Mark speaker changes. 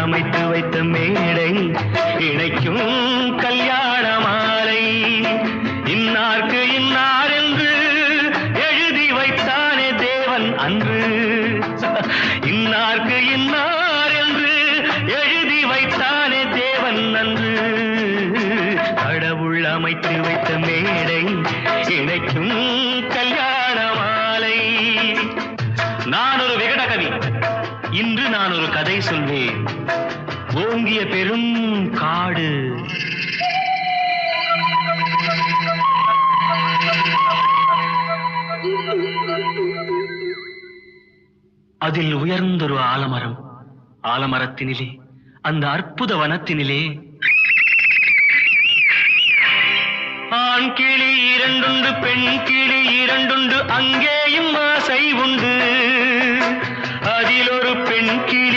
Speaker 1: அமைத்து வைத்த மேடை இணைக்கும் கல்யாண மாலை. இன்னார்க்கு இன்னார் என்று எழுதி வைத்தானே தேவன் அன்று. இன்னார்க்கு இன்னார் என்று எழுதி வைத்தானே தேவன் அன்று. கடவுள் அமைத்து வைத்த மேடை இணைக்கும் கல்யாண மாலை. நான் ஒரு விகட கவி, இன்று நான் ஒரு கதை சொல்வேன். ஓங்கிய பெரும் காடு, அதில் உயர்ந்தொரு ஆலமரம். ஆலமரத்தினிலே, அந்த அற்புத வனத்தினிலே ஆண் கிளி இரண்டுண்டு, பெண் கிளி இரண்டுண்டு, அங்கேயும் ஆசை உண்டு.